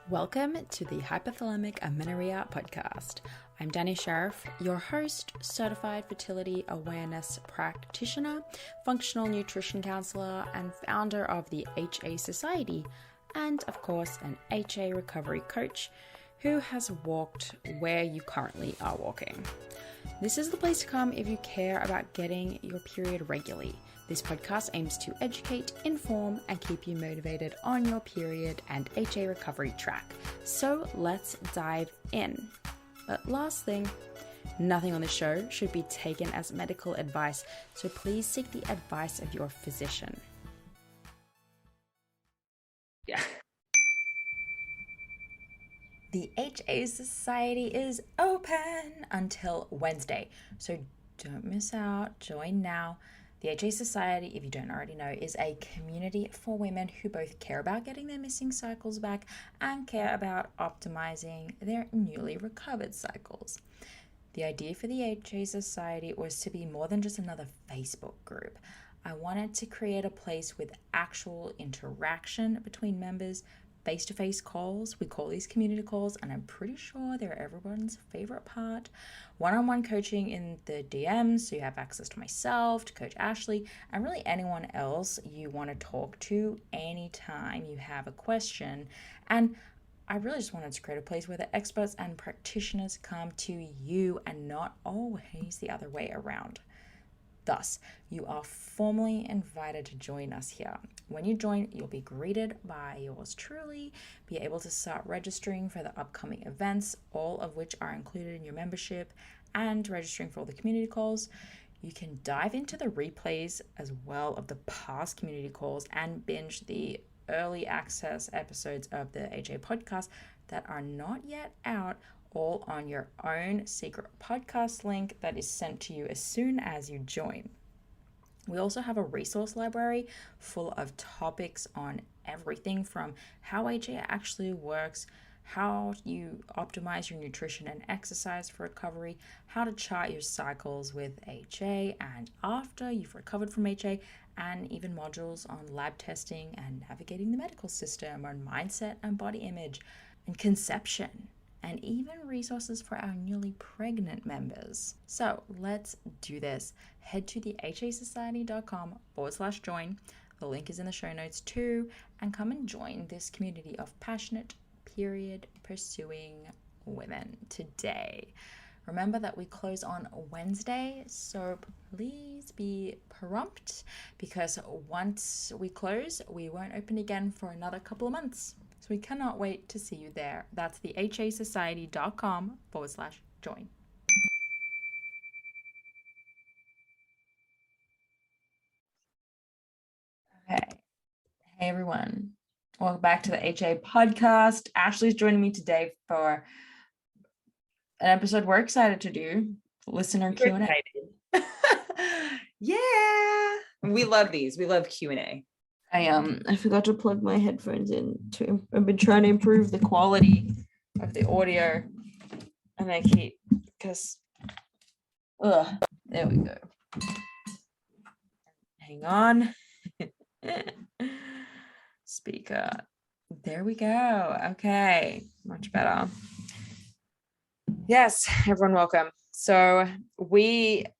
Welcome to the Hypothalamic Amenorrhea podcast. I'm Danny Sheriff, your host, certified fertility awareness practitioner, functional nutrition counselor, and founder of the HA Society, and of course, an HA recovery coach who has walked where you currently are walking. This is the place to come if you care about getting your period regularly. This podcast aims to educate, inform, and keep you motivated on your period and HA recovery track. So let's dive in. But last thing, nothing on the show should be taken as medical advice, so please seek the advice of your physician. Yeah. The HA Society is open until Wednesday, so don't miss out. Join now. The HA Society, if you don't already know, is a community for women who both care about getting their missing cycles back and care about optimizing their newly recovered cycles. The idea for the HA Society was to be more than just another Facebook group. I wanted to create a place with actual interaction between members, face-to-face calls. We call these community calls, and I'm pretty sure they're everyone's favorite part. One-on-one coaching in the DMs, so you have access to myself, to Coach Ashley, and really anyone else you want to talk to anytime you have a question. And I really just wanted to create a place where the experts and practitioners come to you and not always the other way around. Thus, you are formally invited to join us here. When you join, you'll be greeted by yours truly, be able to start registering for the upcoming events, all of which are included in your membership, and registering for all the community calls. You can dive into the replays as well of the past community calls and binge the early access episodes of the HA podcast that are not yet out, all on your own secret podcast link that is sent to you as soon as you join. We also have a resource library full of topics on everything from how HA actually works, how you optimize your nutrition and exercise for recovery, how to chart your cycles with HA and after you've recovered from HA, and even modules on lab testing and navigating the medical system, on mindset and body image and conception, and even resources for our newly pregnant members. So let's do this. Head to the hasociety.com/join. The link is in the show notes too, and come and join this community of passionate period pursuing women today. Remember that we close on Wednesday, so please be prompt, because once we close, we won't open again for another couple of months. So we cannot wait to see you there. That's the hasociety.com/join. Okay. Hey everyone. Welcome back to the HA podcast. Ashley's joining me today for an episode we're excited to do, listener Q&A. Yeah. We love these. We love Q&A. I forgot to plug my headphones in. I've been trying to improve the quality of the audio, and I keep, there we go. Hang on. Speaker. There we go. Okay, much better. Yes, everyone, welcome. So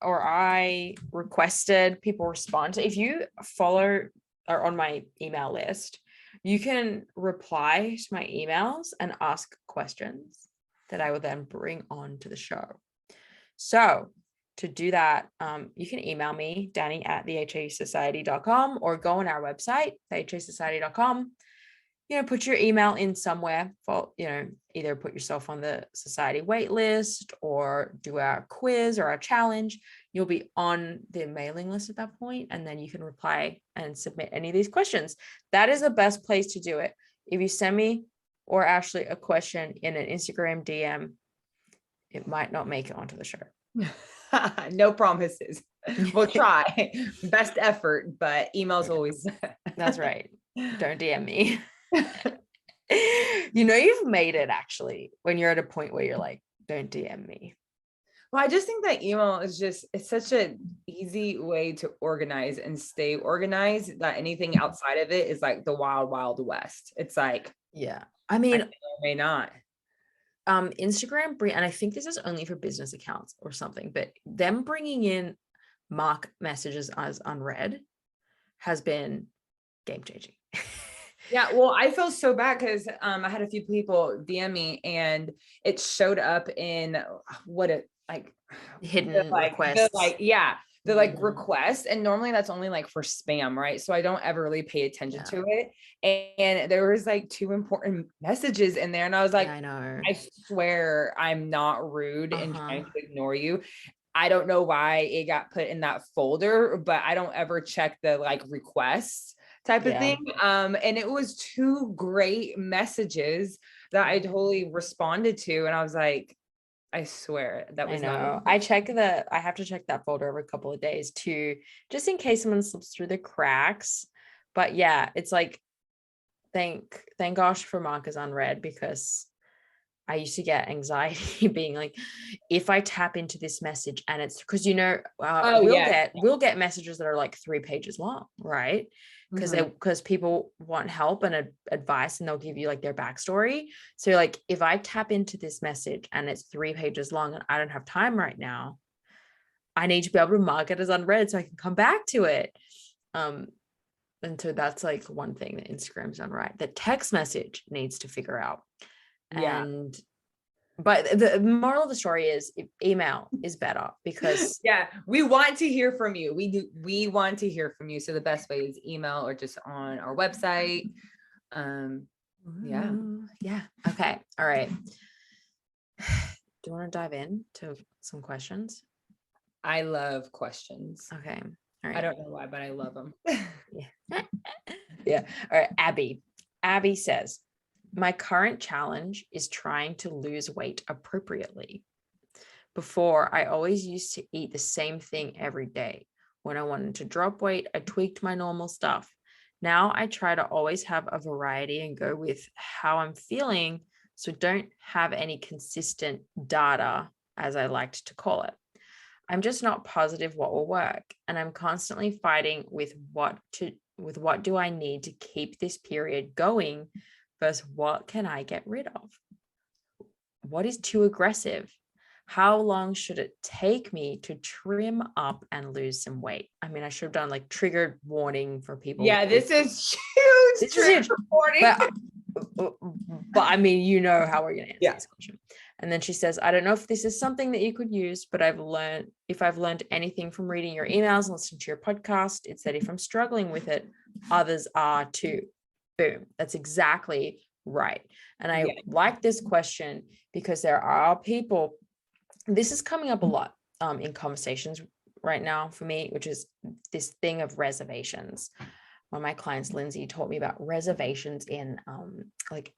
I requested people respond. If you follow or on my email list, you can reply to my emails and ask questions that I will then bring on to the show. So to do that, you can email me, Danny at thehasociety.com, or go on our website, thehasociety.com. Put your email in somewhere for, either put yourself on the society wait list or do our quiz or our challenge. You'll be on the mailing list at that point, and then you can reply and submit any of these questions. That is the best place to do it. If you send me or Ashley a question in an Instagram DM, it might not make it onto the show. No promises. We'll try. Best effort, but email's always. That's right. Don't DM me. You've made it, actually, when you're at a point where you're like, don't DM me. Well, I just think that email is just, it's such an easy way to organize and stay organized that anything outside of it is like the wild, wild west. It's like, Yeah. I I mean, may or may not. Instagram and I think this is only for business accounts or something, but them bringing in mark messages as unread has been game changing. Yeah, well, I feel so bad because I had a few people DM me and it showed up in what it like Hidden requests. the like request. And normally that's only like for spam, right? So I don't ever really pay attention to it. And there was like 2 important messages in there. And I was like, Yeah, I know. I swear I'm not rude and trying to ignore you. I don't know why it got put in that folder, but I don't ever check the like requests type of thing. And it was 2 great messages that I totally responded to. And I was like, I swear that was not. I have to check that folder every couple of days too, just in case someone slips through the cracks. But yeah, it's like, thank gosh for mark as unread, because I used to get anxiety being like, if I tap into this message and it's because, we'll get messages that are like 3 pages long, right? Because people want help and advice, and they'll give you like their backstory. So like, if I tap into this message and it's 3 pages long and I don't have time right now, I need to be able to mark it as unread so I can come back to it. And so that's like one thing that Instagram's done right, that text message needs to figure out. And but the moral of the story is email is better, because we want to hear from you. We want to hear from you. So the best way is email or just on our website. Okay. All right. Do you want to dive in to some questions? I love questions. Okay. All right. I don't know why, but I love them. Yeah. All right. Abby says, my current challenge is trying to lose weight appropriately. Before, I always used to eat the same thing every day. When I wanted to drop weight, I tweaked my normal stuff. Now I try to always have a variety and go with how I'm feeling, so don't have any consistent data, as I liked to call it. I'm just not positive what will work, and I'm constantly fighting with what do I need to keep this period going versus what can I get rid of? What is too aggressive? How long should it take me to trim up and lose some weight? I mean, I should have done like triggered warning for people. Yeah, this is huge. This is huge. But I mean, you know how we're going to answer this question. And then she says, I don't know if this is something that you could use, but I've learned anything from reading your emails and listening to your podcast, it's that if I'm struggling with it, others are too. Boom. That's exactly right. And I like this question because there are people, this is coming up a lot in conversations right now for me, which is this thing of reservations. One of my clients, Lindsay, taught me about reservations in like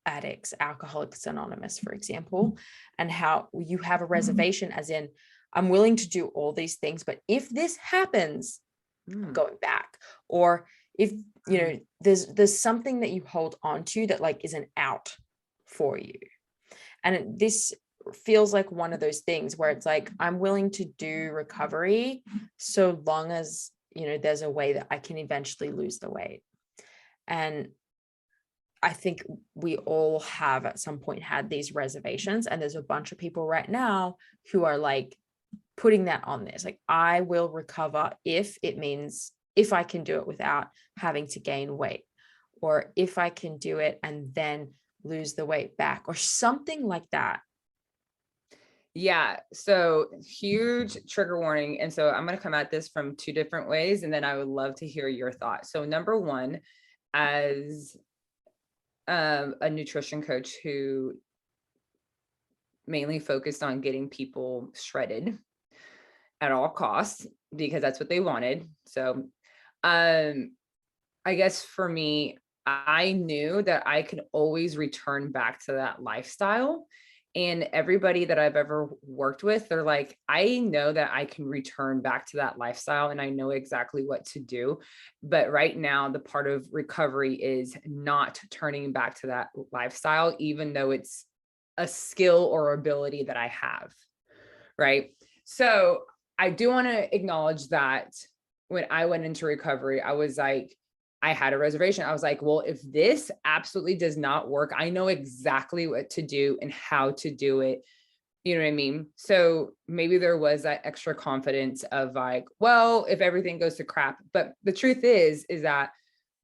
addicts, Alcoholics Anonymous, for example, and how you have a reservation as in, I'm willing to do all these things, but if this happens, I'm going back. Or if, you know, there's something that you hold on to that like is an out for you. And this feels like one of those things where it's like, I'm willing to do recovery so long as, you know, there's a way that I can eventually lose the weight. And I think we all have at some point had these reservations, and there's a bunch of people right now who are like putting that on this. Like, I will recover if it means, if I can do it without having to gain weight, or if I can do it and then lose the weight back, or something like that. Yeah. So huge trigger warning. And so I'm going to come at this from 2 different ways, and then I would love to hear your thoughts. So number one, as a nutrition coach who mainly focused on getting people shredded at all costs because that's what they wanted. So I guess for me, I knew that I could always return back to that lifestyle. And everybody that I've ever worked with, they're like, I know that I can return back to that lifestyle and I know exactly what to do. But right now, the part of recovery is not turning back to that lifestyle, even though it's a skill or ability that I have. right? So I do want to acknowledge that when I went into recovery, I was like, I had a reservation. I was like, well, if this absolutely does not work, I know exactly what to do and how to do it. You know what I mean? So maybe there was that extra confidence of like, well, if everything goes to crap. But the truth is that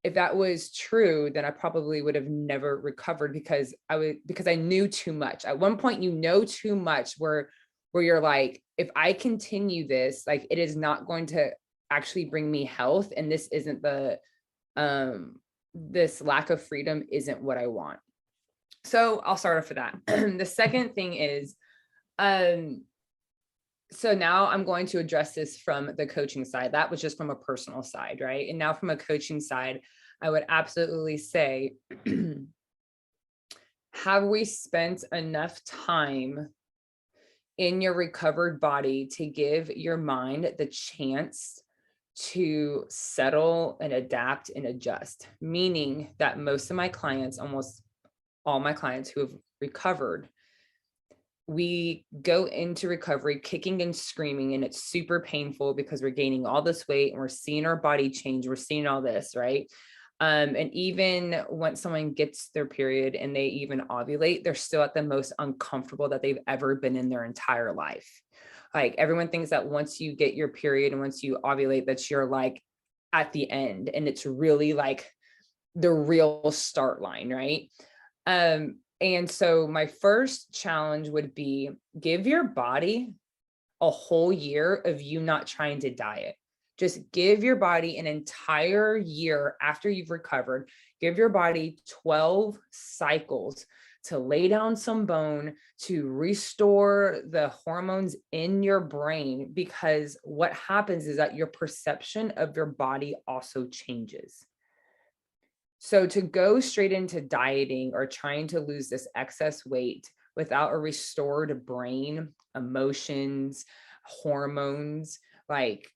if that was true, then I probably would have never recovered because I knew too much. At one point, you know too much where you're like, if I continue this, like it is not going to actually bring me health. And this isn't this lack of freedom isn't what I want. So I'll start off with that. The second thing is, so now I'm going to address this from the coaching side. That was just from a personal side, right? And now from a coaching side, I would absolutely say, have we spent enough time in your recovered body to give your mind the chance to settle and adapt and adjust? Meaning that most of my clients, almost all my clients who have recovered, we go into recovery kicking and screaming, and it's super painful because we're gaining all this weight and we're seeing our body change. We're seeing all this, right? And even when someone gets their period and they even ovulate, they're still at the most uncomfortable that they've ever been in their entire life. Like everyone thinks that once you get your period and once you ovulate, that you're like at the end, and it's really like the real start line, right? And so my first challenge would be give your body a whole year of you not trying to diet. Just give your body an entire year after you've recovered. Give your body 12 cycles to lay down some bone, to restore the hormones in your brain, because what happens is that your perception of your body also changes. So to go straight into dieting or trying to lose this excess weight without a restored brain, emotions, hormones, like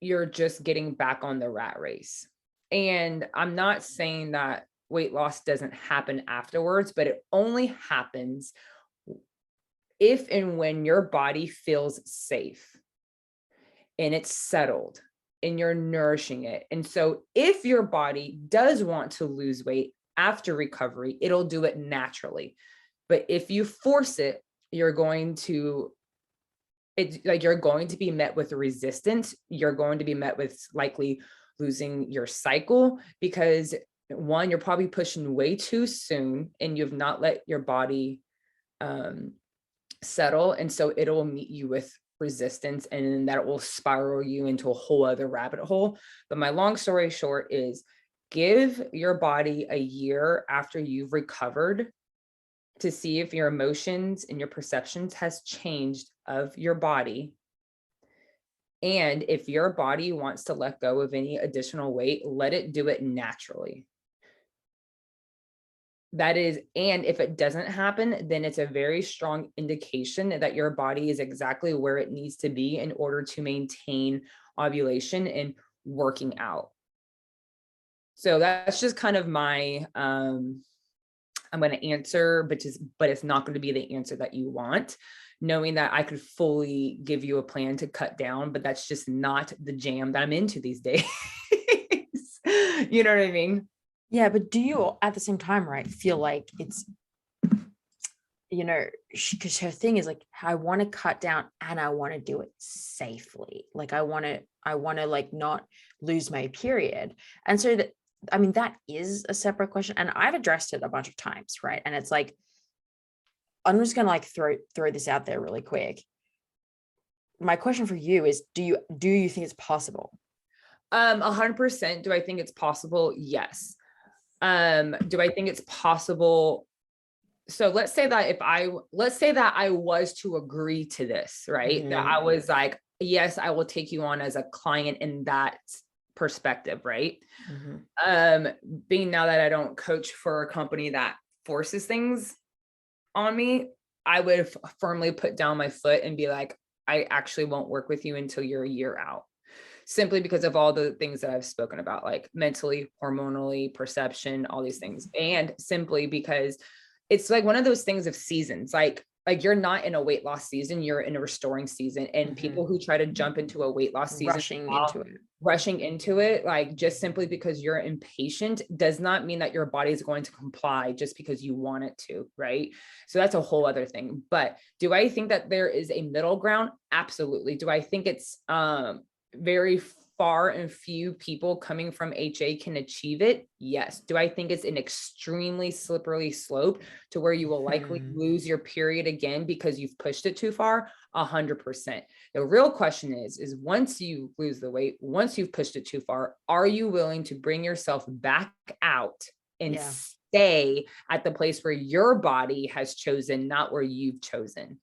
you're just getting back on the rat race. And I'm not saying that weight loss doesn't happen afterwards, but it only happens if and when your body feels safe and it's settled and you're nourishing it. And so if your body does want to lose weight after recovery, it'll do it naturally. But if you force it, you're going to be met with resistance. You're going to be met with likely losing your cycle, because one, you're probably pushing way too soon and you've not let your body settle. And so it'll meet you with resistance, and then that will spiral you into a whole other rabbit hole. But my long story short is, give your body a year after you've recovered to see if your emotions and your perceptions has changed of your body. And if your body wants to let go of any additional weight, let it do it naturally. That is, and if it doesn't happen, then it's a very strong indication that your body is exactly where it needs to be in order to maintain ovulation and working out. So that's just kind of my, I'm going to answer, but it's not going to be the answer that you want, knowing that I could fully give you a plan to cut down, but that's just not the jam that I'm into these days. You know what I mean? Yeah, but do you at the same time, right, feel like it's, because her thing is like, I want to cut down and I want to do it safely. Like I want to like not lose my period. And so that, I mean, that is a separate question. And I've addressed it a bunch of times, right? And it's like, I'm just gonna like throw this out there really quick. My question for you is, do you think it's possible? 100%. Do I think it's possible? Yes. Do I think it's possible? So let's say that I was to agree to this, right? Mm-hmm. That I was like, yes, I will take you on as a client in that perspective, right? Mm-hmm. Being now that I don't coach for a company that forces things on me, I would firmly put down my foot and be like, I actually won't work with you until you're a year out, simply because of all the things that I've spoken about, like mentally, hormonally, perception, all these things. And simply because it's like one of those things of seasons. Like like you're not in a weight loss season, you're in a restoring season. And people who try to jump into a weight loss season, rushing into it, like just simply because you're impatient does not mean that your body is going to comply just because you want it to, right? So that's a whole other thing. But do I think that there is a middle ground? Absolutely. Do I think it's very far and few people coming from HA can achieve it? Yes. Do I think it's an extremely slippery slope to where you will likely lose your period again because you've pushed it too far? 100%. The real question is once you lose the weight, once you've pushed it too far, are you willing to bring yourself back out and stay at the place where your body has chosen, not where you've chosen?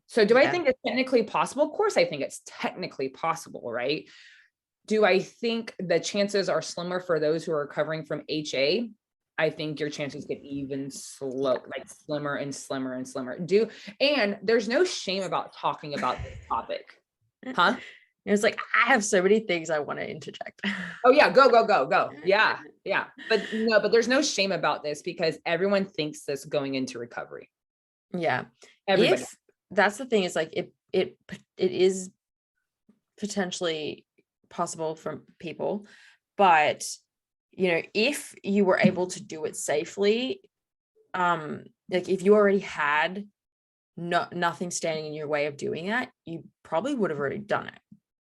So do I think it's technically possible? Of course, I think it's technically possible, right? Do I think the chances are slimmer for those who are recovering from HA? I think your chances get even like slimmer and slimmer and slimmer. And there's no shame about talking about this topic. Huh? It's like, I have so many things I want to interject. Oh yeah, go. Yeah. But there's no shame about this because everyone thinks this going into recovery. Yeah. Everybody. That's the thing, is like it is potentially possible for people, but if you were able to do it safely, like if you already had nothing standing in your way of doing that, you probably would have already done it,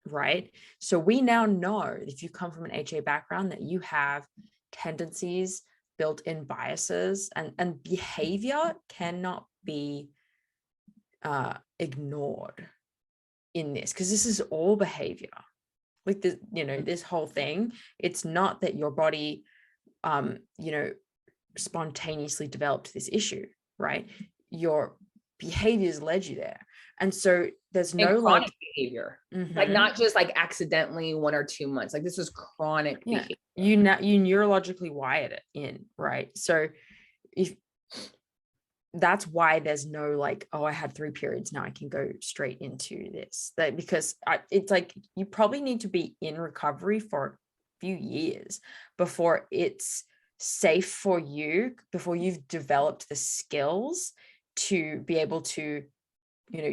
right? So we now know if you come from an HA background that you have tendencies, built-in biases, and behavior cannot be ignored in this, because this is all behavior. Like this, this whole thing, it's not that your body spontaneously developed this issue, right? Your behaviors led you there. And so there's no chronic behavior, like not just like accidentally 1 or 2 months, like this is chronic behavior. You neurologically wired it in, right? So if that's why there's no like, oh, I had 3 periods, now I can go straight into this. Because it's like you probably need to be in recovery for a few years before it's safe for you, before you've developed the skills to be able to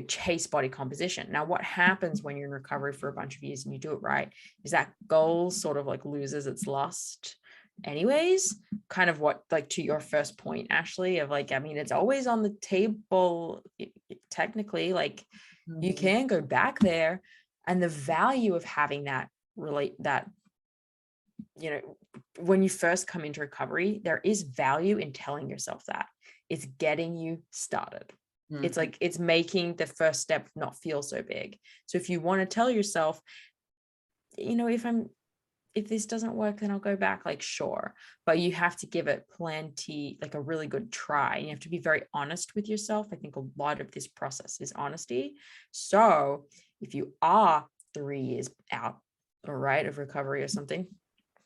chase body composition. Now, what happens when you're in recovery for a bunch of years and you do it right is that goal sort of like loses its lust anyways. Kind of what, like, to your first point, Ashley, of like, I mean, it's always on the table technically, like you can go back there, and the value of having that when you first come into recovery, there is value in telling yourself that it's getting you started. It's like, it's making the first step not feel so big. So if you want to tell yourself, if this doesn't work, then I'll go back, like, sure, but you have to give it plenty, like a really good try. You have to be very honest with yourself. I think a lot of this process is honesty. So if you are 3 years out, all right, of recovery or something,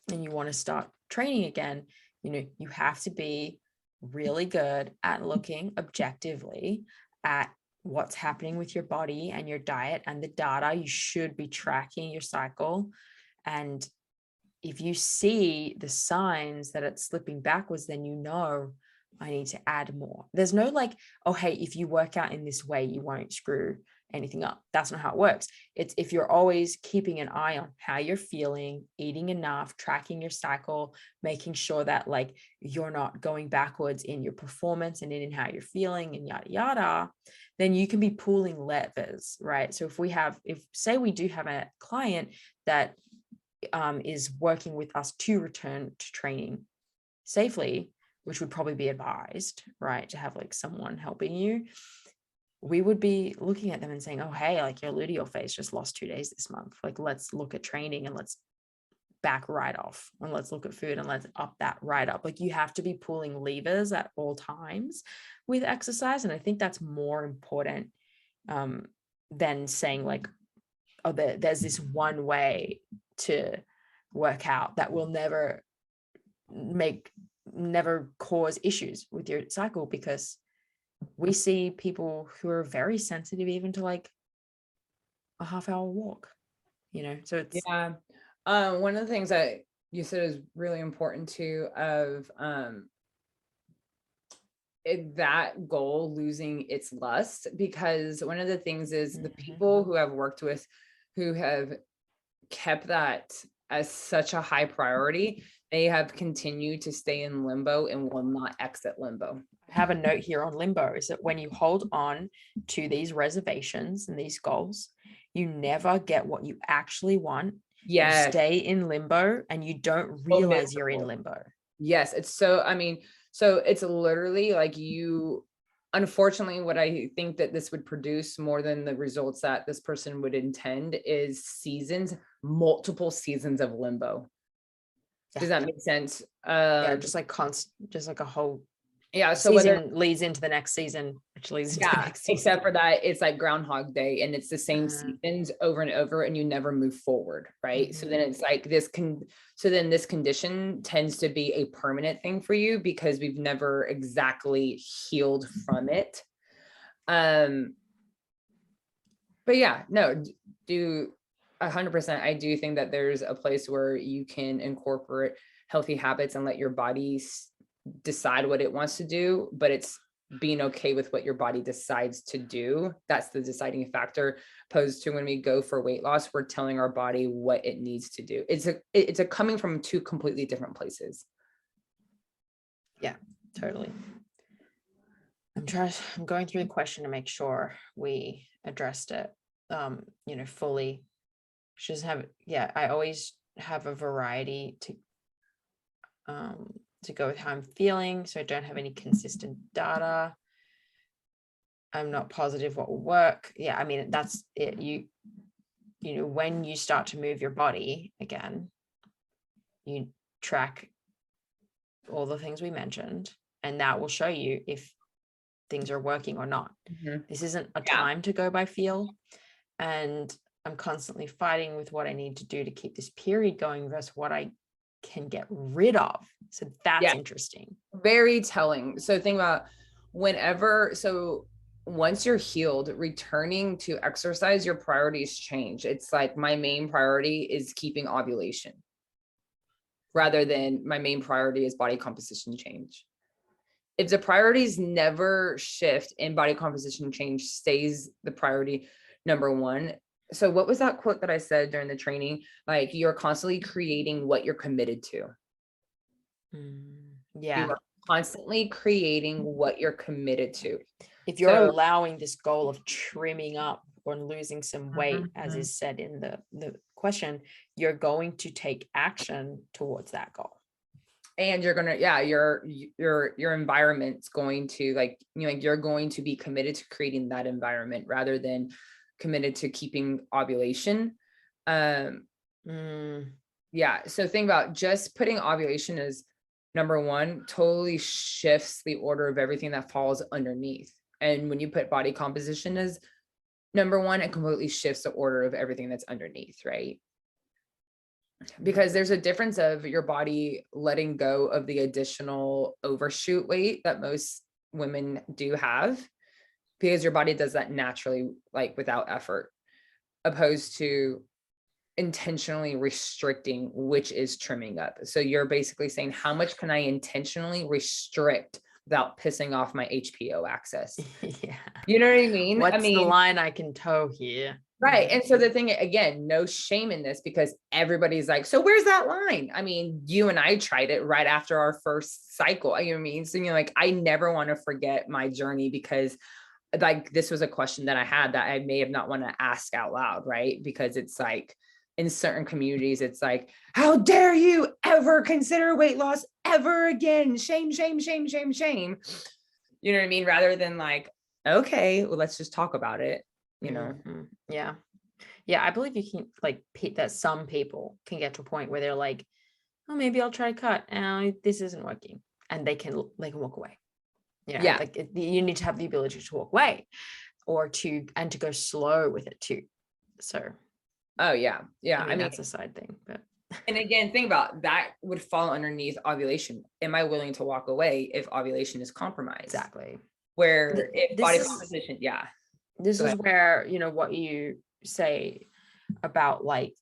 and you want to start training again, you have to be really good at looking objectively at what's happening with your body and your diet and the data. You should be tracking your cycle. And if you see the signs that it's slipping backwards, then I need to add more. There's no like, oh, hey, if you work out in this way, you won't screw anything up. That's not how it works. It's if you're always keeping an eye on how you're feeling, eating enough, tracking your cycle, making sure that like you're not going backwards in your performance and in how you're feeling and yada yada, then you can be pulling levers, right? So if say we do have a client that is working with us to return to training safely, which would probably be advised, right, to have like someone helping you, we would be looking at them and saying, oh, hey, like your luteal phase just lost 2 days this month. Like, let's look at training and let's back right off, and let's look at food and let's up that right up. Like, you have to be pulling levers at all times with exercise. And I think that's more important than saying like, oh, there's this one way to work out that will never cause issues with your cycle, because we see people who are very sensitive even to like a half-hour walk, so it's one of the things that you said is really important too, of that goal losing its lust, because one of the things is the people who I've worked with who have kept that as such a high priority, they have continued to stay in limbo and will not exit limbo. I have a note here on limbo is that when you hold on to these reservations and these goals, you never get what you actually want. You stay in limbo and you don't realize you're in limbo. Yes, it's so, I mean, so it's literally like you, unfortunately, what I think that this would produce more than the results that this person would intend is multiple seasons of limbo. Does that make sense? Yeah, just like a whole so season leads into the next season, which leads into the next season. Except for that, it's like Groundhog Day, and it's the same seasons over and over, and you never move forward, right? So then it's like this condition tends to be a permanent thing for you because we've never exactly healed from it. But yeah, no, do 100%. I do think that there's a place where you can incorporate healthy habits and let your body decide what it wants to do, but it's being okay with what your body decides to do. That's the deciding factor, opposed to when we go for weight loss, we're telling our body what it needs to do. It's a coming from two completely different places. Yeah, totally. I'm going through the question to make sure we addressed it, fully. I always have a variety to go with how I'm feeling. So I don't have any consistent data. I'm not positive what will work. Yeah, I mean, that's it. When you start to move your body again, you track all the things we mentioned, and that will show you if things are working or not. This isn't a time to go by feel. And I'm constantly fighting with what I need to do to keep this period going versus what I can get rid of. So that's interesting. Very telling. So think about once you're healed, returning to exercise, your priorities change. It's like my main priority is keeping ovulation rather than my main priority is body composition change. If the priorities never shift and body composition change stays the priority number one. So what was that quote that I said during the training? Like, you're constantly creating what you're committed to. Yeah. You are constantly creating what you're committed to. If you're allowing this goal of trimming up or losing some weight, as is said in the question, you're going to take action towards that goal. And you're gonna, your environment's going to you're going to be committed to creating that environment rather than committed to keeping ovulation. So think about just putting ovulation as number one, totally shifts the order of everything that falls underneath. And when you put body composition as number one, it completely shifts the order of everything that's underneath, right? Because there's a difference of your body letting go of the additional overshoot weight that most women do have, because your body does that naturally, like without effort, opposed to intentionally restricting, which is trimming up. So you're basically saying, how much can I intentionally restrict without pissing off my HPO axis? Yeah. You know what I mean? What's the line I can toe here? Right. And so the thing, again, no shame in this, because everybody's like, so where's that line? I mean, you and I tried it right after our first cycle. You know what I mean? So you're like, I never want to forget my journey, because like, this was a question that I had that I may have not want to ask out loud. Right. Because it's like, in certain communities, it's like, how dare you ever consider weight loss ever again? Shame, shame, shame, shame, shame. You know what I mean? Rather than like, okay, well, let's just talk about it. Yeah. I believe you can that some people can get to a point where they're like, oh, maybe I'll try to cut. This isn't working, and they can walk away. You need to have the ability to walk away, or to go slow with it too. So I mean, that's a side thing, but and again, think about that would fall underneath ovulation. Am I willing to walk away if ovulation is compromised? Exactly. Where if body composition, this is where, what you say about like,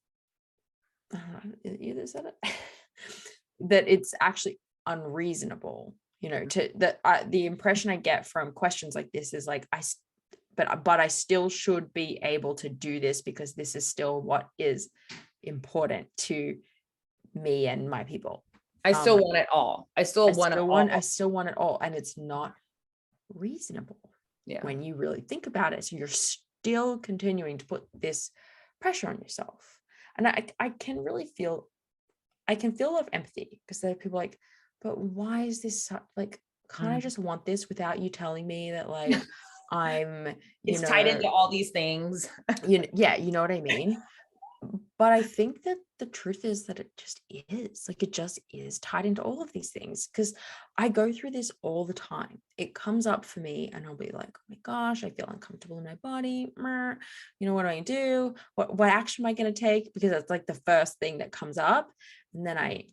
I don't know, you said it, that it's actually unreasonable you know, to the impression I get from questions like this is like, but I still should be able to do this because this is still what is important to me and my people. I still want it all. I still want it all. I still want it all. And it's not reasonable when you really think about it. So you're still continuing to put this pressure on yourself. And I can really feel, I can feel a lot of empathy because there are people like, but why is this like, can't I just want this without you telling me that like I'm, it's tied into all these things. you know what I mean? But I think that the truth is that it just is tied into all of these things, because I go through this all the time. It comes up for me and I'll be like, oh my gosh, I feel uncomfortable in my body. You know, what do I do? What action am I going to take? Because it's like the first thing that comes up. And then I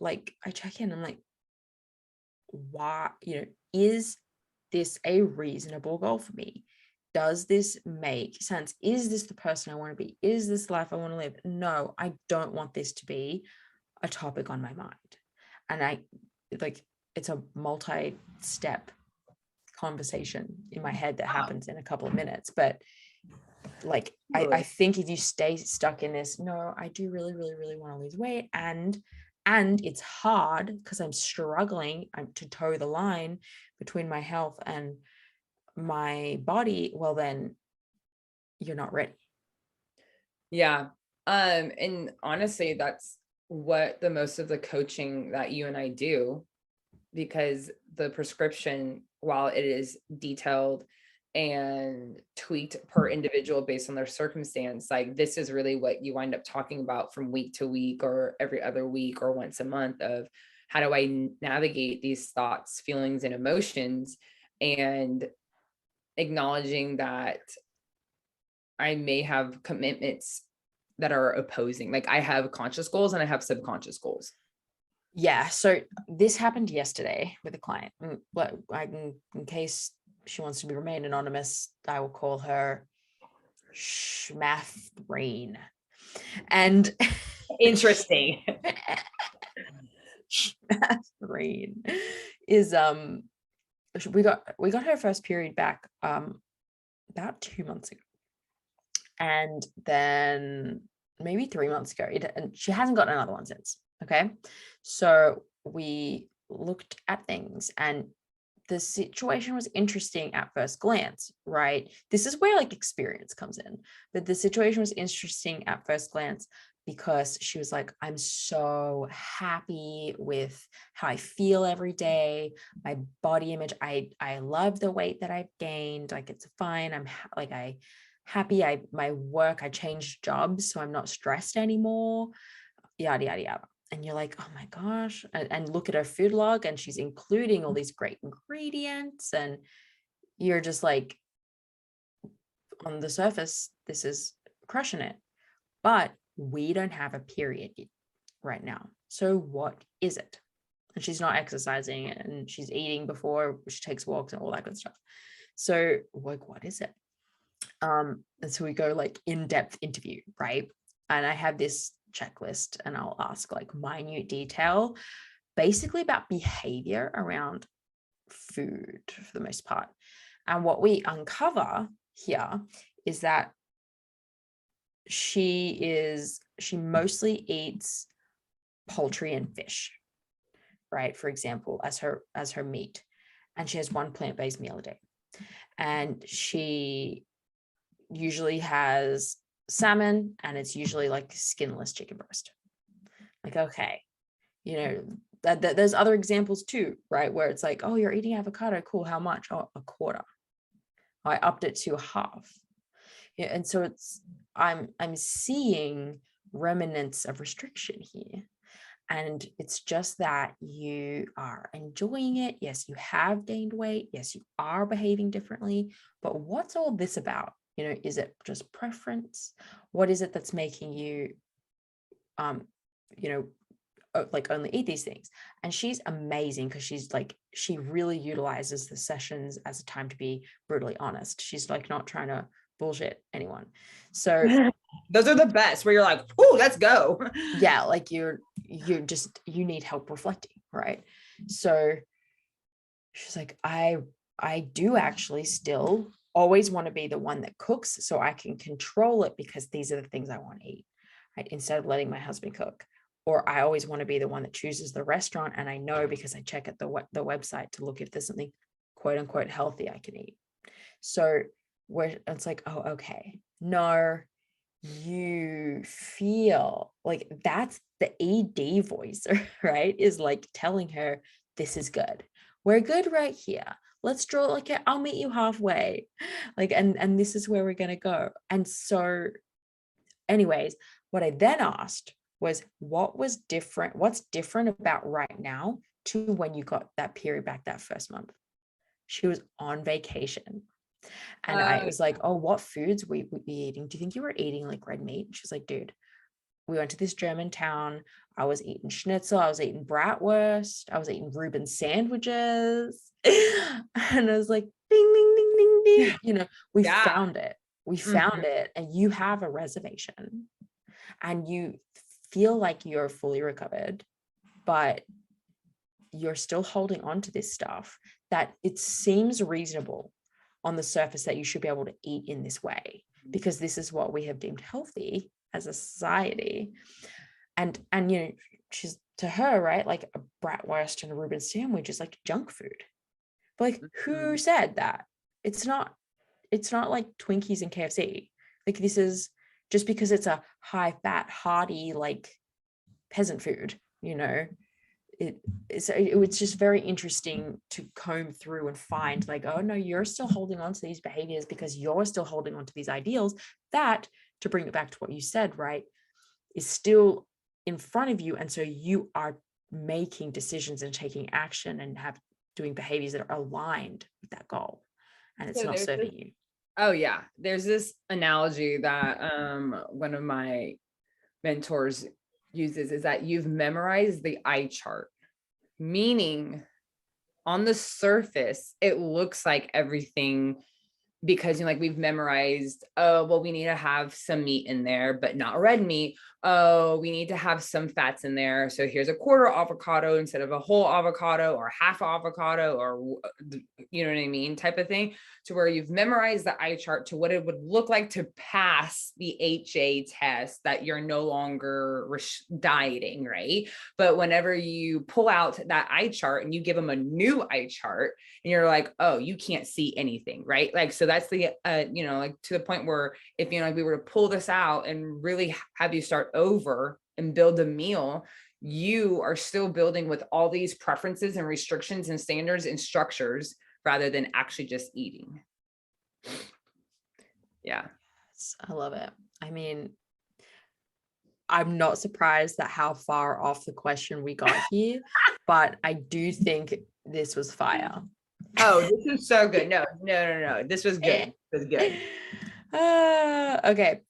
check in, I'm like, why, is this a reasonable goal for me? Does this make sense? Is this the person I want to be? Is this the life I want to live? No, I don't want this to be a topic on my mind. And it's a multi-step conversation in my head that happens in a couple of minutes. But like, I think if you stay stuck in this, no, I do really, really, really want to lose weight. And it's hard because I'm struggling to toe the line between my health and my body, well, then you're not ready. Yeah. And honestly, that's what the most of the coaching that you and I do, because the prescription, while it is detailed and tweaked per individual based on their circumstance, like this is really what you wind up talking about from week to week or every other week or once a month of how do I navigate these thoughts, feelings, and emotions, and acknowledging that I may have commitments that are opposing. Like I have conscious goals and I have subconscious goals. Yeah. So this happened yesterday with a client. In case she wants to remain anonymous, I will call her Schmathreen. And interesting. Schmathreen is we got her first period back about 2 months ago, and then maybe 3 months ago, and she hasn't gotten another one since. Okay, so we looked at things, and the situation was interesting at first glance, right? This is where like experience comes in, but the situation was interesting at first glance because she was like, I'm so happy with how I feel every day, my body image. I love the weight that I've gained. Like, it's fine. I'm happy. My work, I changed jobs, so I'm not stressed anymore. Yada, yada, yada. And you're like, oh my gosh. And look at her food log, and she's including all these great ingredients. And you're just like, on the surface, this is crushing it. But we don't have a period right now. So what is it? And she's not exercising, and she's eating before she takes walks and all that good stuff. So like, what is it? And so we go like in-depth interview, right? And I have this checklist, and I'll ask like minute detail, basically about behavior around food for the most part. And what we uncover here is that she mostly eats poultry and fish, right? For example, as her meat. And she has one plant-based meal a day. And she usually has salmon, and it's usually like skinless chicken breast. Like, okay, that there's other examples too, right? Where it's like, oh, you're eating avocado, cool, how much? Oh, a quarter. I upped it to a half. Yeah, and so I'm seeing remnants of restriction here. And it's just that you are enjoying it. Yes, you have gained weight. Yes, you are behaving differently. But what's all this about? Is it just preference? What is it that's making you, like only eat these things? And she's amazing because she really utilizes the sessions as a time to be brutally honest. She's like not trying to bullshit anyone. So those are the best, where you're like, oh, let's go. Yeah, like you need help reflecting, right? So She's like, I do actually still always want to be the one that cooks so I can control it because these are the things I want to eat, right? Instead of letting my husband cook. Or I always want to be the one that chooses the restaurant. And I know because I check at the website to look if there's something quote unquote healthy I can eat. So where it's like, oh, okay. No, you feel like that's the ED voice, right? Is like telling her, this is good. We're good right here. Let's draw like I'll meet you halfway. Like, and this is where we're gonna go. And so, anyways, what I then asked was what's different about right now to when you got that period back that first month? She was on vacation. And I Uh, was like, oh, what foods we be eating? Do you think you were eating like red meat? She's like, dude, we went to this German town. I was eating schnitzel. I was eating bratwurst. I was eating Reuben sandwiches. And I was like, ding, ding, ding, ding, ding. You know, we yeah. found it. We found Mhm. it. And you have a reservation and you feel like you're fully recovered, but you're still holding on to this stuff that it seems reasonable on the surface that you should be able to eat in this way because this is what we have deemed healthy as a society. And you know, she's to her, right, like a bratwurst and a Reuben sandwich is like junk food. But like who Mhm. said that? It's not like Twinkies and KFC. Like this is just because it's a high fat hearty like peasant food, you know. It was just very interesting to comb through and find like, oh no, you're still holding on to these behaviors because you're still holding on to these ideals that, to bring it back to what you said, right, is still in front of you. And so you are making decisions and taking action and have doing behaviors that are aligned with that goal, and it's So not there's this, serving you. oh yeah, there's this analogy that one of my mentors uses is that you've memorized the eye chart, meaning on the surface, it looks like everything because, you know, like we've memorized, oh, well, we need to have some meat in there, but not red meat. Oh, we need to have some fats in there. So here's a quarter avocado instead of a whole avocado or half avocado or, you know what I mean, type of thing, to where you've memorized the eye chart to what it would look like to pass the HA test that you're no longer dieting, right? But whenever you pull out that eye chart and you give them a new eye chart, and you're like, oh, you can't see anything, right? Like, so that's the, you know, like to the point where if, you know, like we were to pull this out and really have you start over and build a meal, you are still building with all these preferences and restrictions and standards and structures rather than actually just eating. Yeah. I love it. I mean, I'm not surprised at how far off the question we got here, but I do think this was fire. Oh, this is so good. No, no, no, no. This was good. This was good. Okay.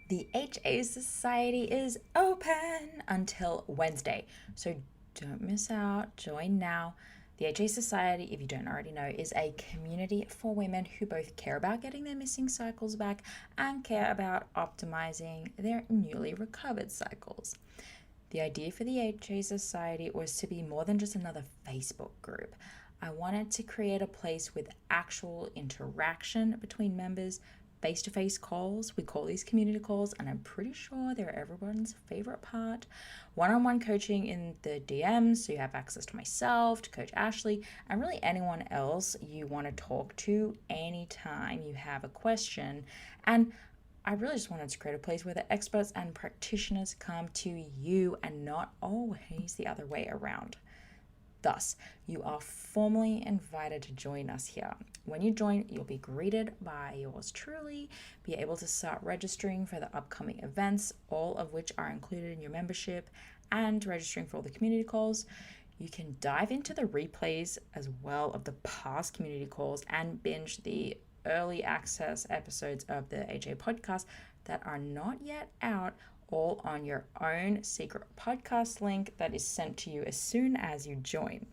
The HA Society is open until Wednesday, so don't miss out. Join now. The HA Society, if you don't already know, is a community for women who both care about getting their missing cycles back and care about optimizing their newly recovered cycles. The idea for the HA Society was to be more than just another Facebook group. I wanted to create a place with actual interaction between members, face to face calls. We call these community calls, and I'm pretty sure they're everyone's favorite part. One on one coaching in the DMs, so you have access to myself, to Coach Ashley, and really anyone else you want to talk to anytime you have a question. And I really just wanted to create a place where the experts and practitioners come to you and not always the other way around. Thus, you are formally invited to join us here. When you join, you'll be greeted by yours truly, be able to start registering for the upcoming events, all of which are included in your membership, and registering for all the community calls. You can dive into the replays as well of the past community calls and binge the early access episodes of the HA podcast that are not yet out, all on your own secret podcast link that is sent to you as soon as you join.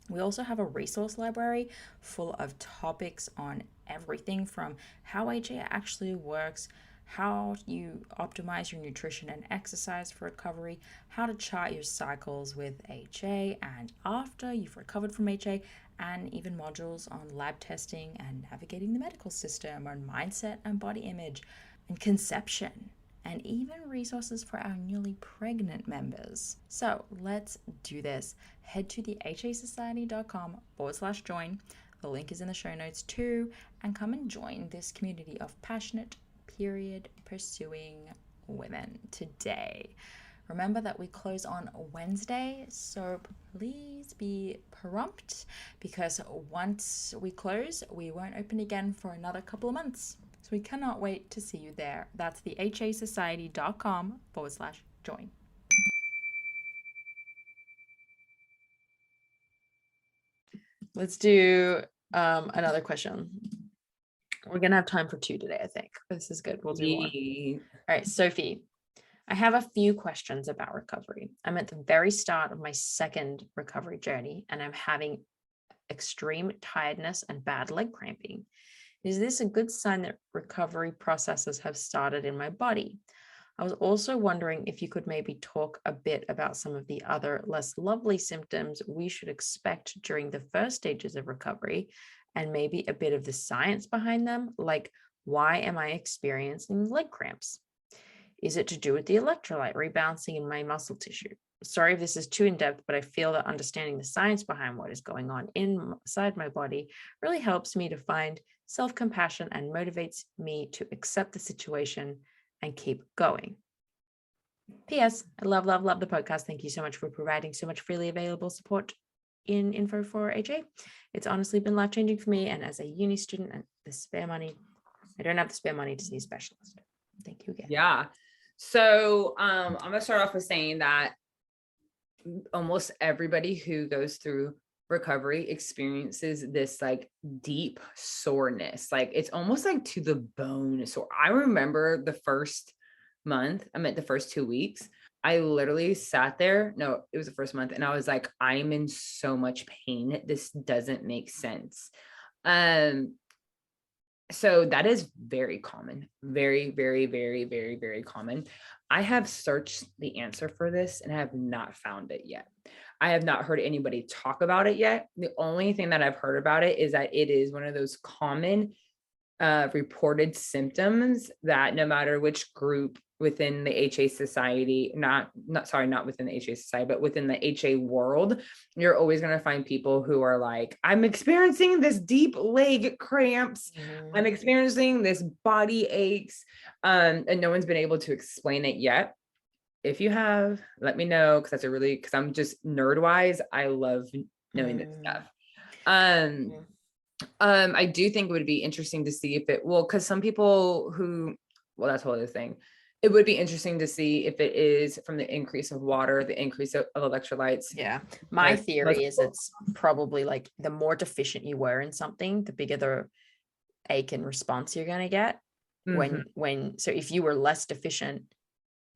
We also have a resource library full of topics on everything from how HA actually works, how you optimize your nutrition and exercise for recovery, how to chart your cycles with HA and after you've recovered from HA, and even modules on lab testing and navigating the medical system, on mindset and body image, and conception, and even resources for our newly pregnant members. So let's do this. Head to the hasociety.com/join. The link is in the show notes too, and come and join this community of passionate, period pursuing women today. Remember that we close on Wednesday, so please be prompt, because once we close, we won't open again for another couple of months. So we cannot wait to see you there. That's the hasociety.com/join. Let's do another question. We're going to have time for 2 today, I think. This is good. We'll do more. All right, Sophie. I have a few questions about recovery. I'm at the very start of my second recovery journey, and I'm having extreme tiredness and bad leg cramping. Is this a good sign that recovery processes have started in my body? I was also wondering if you could maybe talk a bit about some of the other less lovely symptoms we should expect during the first stages of recovery, and maybe a bit of the science behind them, like why am I experiencing leg cramps? Is it to do with the electrolyte rebalancing in my muscle tissue? Sorry if this is too in-depth, but I feel that understanding the science behind what is going on inside my body really helps me to find self-compassion and motivates me to accept the situation and keep going. P.S. I love the podcast. Thank you so much for providing so much freely available support in info for HA. It's honestly been life-changing for me, and as a uni student and the spare money, I don't have the spare money to see a specialist. Thank you again. Yeah. So I'm going to start off with saying that almost everybody who goes through recovery experiences this like deep soreness. Like it's almost like to the bone. So I remember the first month, I meant the first 2 weeks, I literally sat there. No, it was the first month. And I was like, I'm in so much pain. This doesn't make sense. So that is very common, very, very, very, very, very common. I have searched the answer for this and I have not found it yet. I have not heard anybody talk about it yet. The only thing that I've heard about it is that it is one of those common reported symptoms that no matter which group within the HA society, not within the HA society, but within the HA world, you're always going to find people who are like, I'm experiencing this deep leg cramps. I'm experiencing this body aches. And no one's been able to explain it yet. If you have, let me know. Cause I'm just nerd wise. I love knowing this stuff. I do think it would be interesting to see if because some people that's a whole other thing. It would be interesting to see if it is from the increase of water, the increase of electrolytes. Yeah. My theory is it's probably like the more deficient you were in something, the bigger the ache and response you're going to get. So if you were less deficient,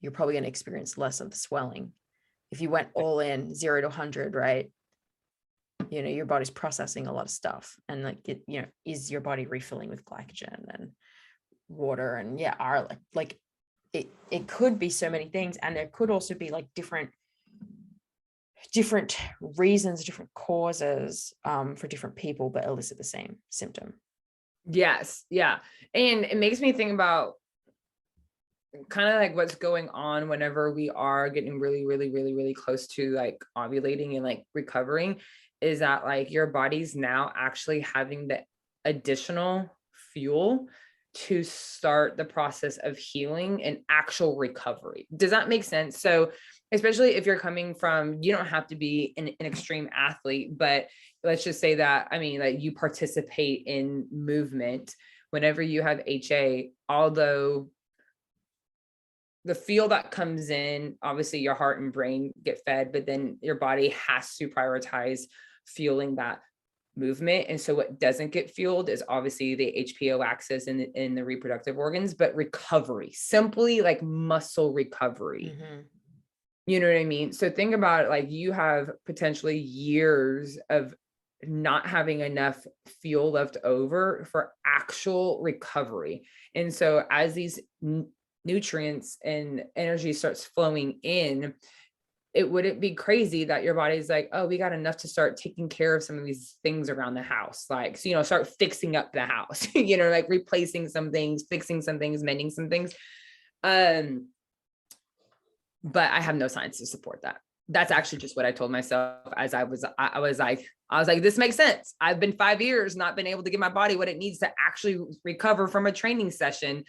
you're probably going to experience less of the swelling. If you went all in 0 to 100, right? Your body's processing a lot of stuff, and is your body refilling with glycogen and water and it could be so many things. And there could also be like different reasons, different causes for different people, but elicit the same symptom. Yes. Yeah. And it makes me think about kind of like what's going on whenever we are getting really, really, really, really close to like ovulating and like recovering, is that like your body's now actually having the additional fuel to start the process of healing and actual recovery. Does that make sense? So especially if you're coming from, you don't have to be an extreme athlete, but let's just say that, that you participate in movement. Whenever you have HA, although the fuel that comes in, obviously your heart and brain get fed, but then your body has to prioritize fueling that movement. And so what doesn't get fueled is obviously the HPO axis in the reproductive organs, but recovery, simply like muscle recovery. You know what I mean? So think about it, like you have potentially years of not having enough fuel left over for actual recovery. And so as these nutrients and energy starts flowing in, it wouldn't be crazy that your body's like, oh, we got enough to start taking care of some of these things around the house. Like, so, start fixing up the house, like replacing some things, fixing some things, mending some things. But I have no science to support that. That's actually just what I told myself as I was like, this makes sense. I've been 5 years not been able to give my body what it needs to actually recover from a training session.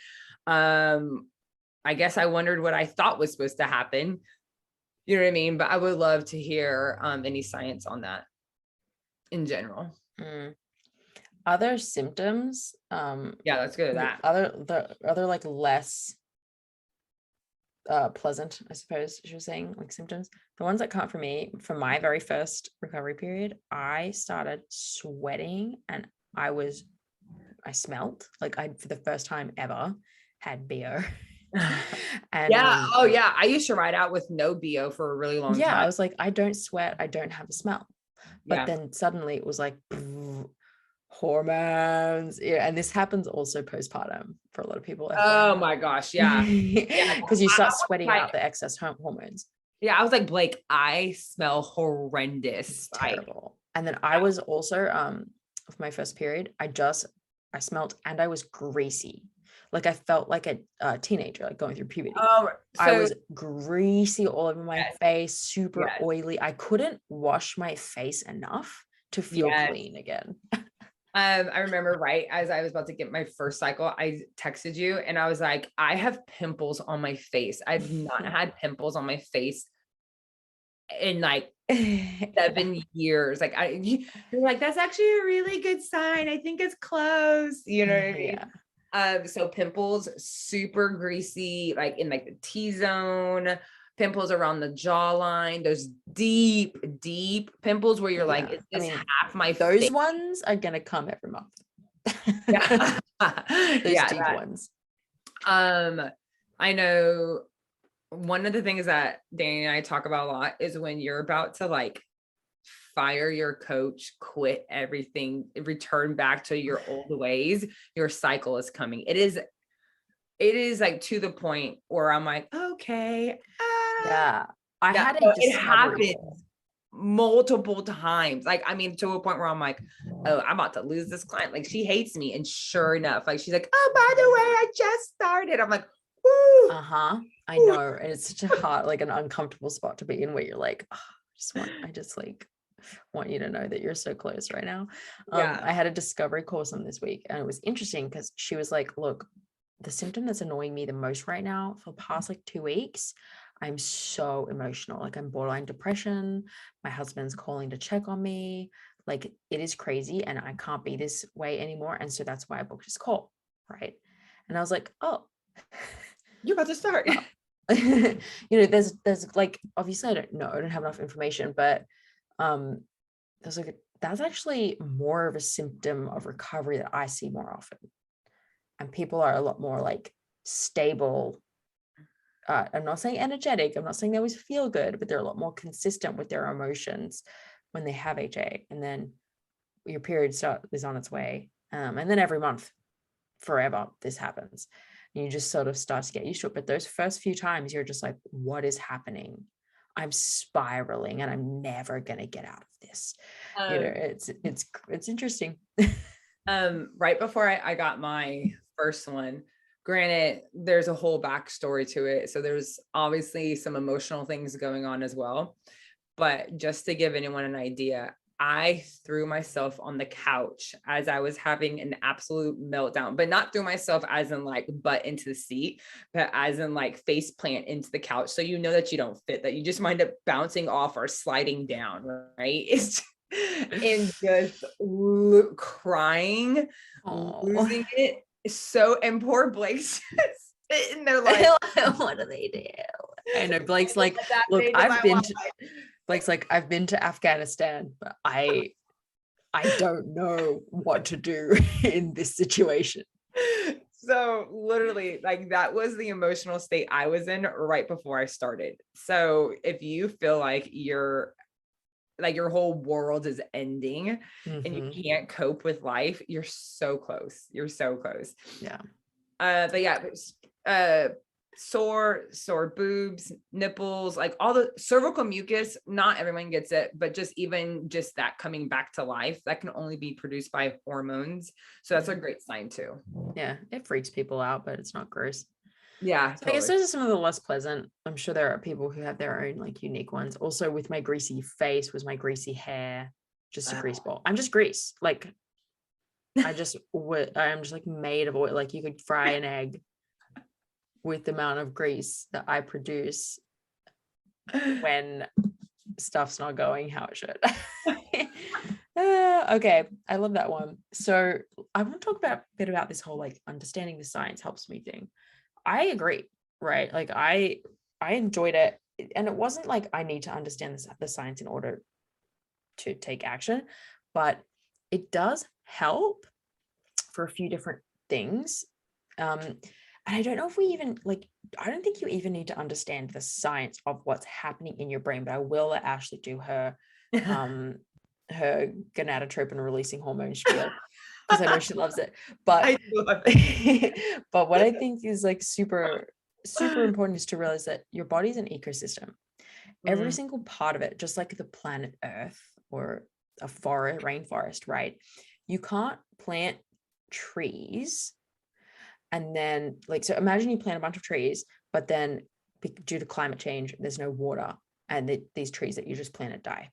I guess I wondered what I thought was supposed to happen. You know what I mean? But I would love to hear any science on that in general. Other symptoms? Yeah, let's go to that. Other like less pleasant, I suppose she was saying, like symptoms. The ones that come up for me from my very first recovery period, I started sweating and I smelled like I, for the first time ever, had BO. And yeah. Oh yeah. I used to ride out with no BO for a really long time. I was like, I don't sweat, I don't have a smell. But then suddenly it was like hormones. Yeah. And this happens also postpartum for a lot of people. Oh my gosh. Yeah. Because you start sweating out the excess hormones. Yeah. I was like, Blake, I smell horrendous. It's terrible. And then I was also, of my first period, I smelled and I was greasy. Like I felt like a teenager, like going through puberty. Oh, so, I was greasy all over my face, super oily. I couldn't wash my face enough to feel clean again. I remember right as I was about to get my first cycle, I texted you and I was like, I have pimples on my face. I've not had pimples on my face in like 7 years. Like you're like, that's actually a really good sign. I think it's close. You know what I mean? So pimples, super greasy, like in like the T-zone, pimples around the jawline, those deep pimples where you're like, is this half my those face? Ones are gonna come every month. Those deep ones. I know one of the things that Danny and I talk about a lot is when you're about to like fire your coach, quit everything, return back to your old ways, your cycle is coming. It is like to the point where I'm like, okay. I had it happens multiple times. Like, I mean, to a point where I'm like, oh, I'm about to lose this client. Like she hates me. And sure enough, like she's like, oh, by the way, I just started. I'm like, woo. I know. And it's such a hard, like an uncomfortable spot to be in where you're like, oh, I just want you to know that you're so close right now. I had a discovery course on this week and it was interesting because she was like, look, the symptom that's annoying me the most right now for the past like 2 weeks, I'm so emotional. Like I'm borderline depression. My husband's calling to check on me. Like it is crazy and I can't be this way anymore. And so that's why I booked this call. Right. And I was like, oh, you're about to start. There's like, obviously I don't have enough information, but there's like that's actually more of a symptom of recovery that I see more often. And people are a lot more like stable. I'm not saying energetic. I'm not saying they always feel good, but they're a lot more consistent with their emotions when they have HA. And then your period is on its way. And then every month, forever, this happens. And you just sort of start to get used to it. But those first few times, you're just like, what is happening? I'm spiraling and I'm never going to get out of this. It's interesting. Right before I got my first one, granted, there's a whole backstory to it. So there's obviously some emotional things going on as well. But just to give anyone an idea, I threw myself on the couch as I was having an absolute meltdown, but not threw myself as in like butt into the seat, but as in like face plant into the couch. So you know that you don't fit, that you just wind up bouncing off or sliding down, right? It's and just crying, losing it. So, and poor Blake's sitting there like, what do they do? I know Blake's like, look, Blake's like, I've been to Afghanistan, but I don't know what to do in this situation. So literally like that was the emotional state I was in right before I started. So if you feel like you're like your whole world is ending and you Mm-hmm. can't cope with life, you're so close. You're so close. Yeah. But yeah, uh, sore boobs, nipples, like all the cervical mucus, not everyone gets it, but just that coming back to life, that can only be produced by hormones. So that's a great sign too. Yeah. It freaks people out, but it's not gross. Yeah, So I guess totally. those are some of the less pleasant. I'm sure there are people who have their own like unique ones. Also, with my greasy face, was my greasy hair, just a grease ball. I'm just grease. Like I'm just like made of oil. Like you could fry an egg with the amount of grease that I produce when stuff's not going how it should. Okay, I love that one. So I want to talk about a bit about this whole like understanding the science helps me thing. I agree, right? Like I enjoyed it, and it wasn't like I need to understand the science in order to take action, but it does help for a few different things. And I don't know if we even like, I don't think you even need to understand the science of what's happening in your brain, but I will let Ashley do um her gonadotropin releasing hormone spiel because I know she loves it. But I do love it. but what I think is like super important is to realize that your body is an ecosystem. Every Mm, single part of it, just like the planet Earth or a forest, rainforest, right? You can't plant trees and then like, so imagine you plant a bunch of trees, but then due to climate change, there's no water and these trees that you just planted die.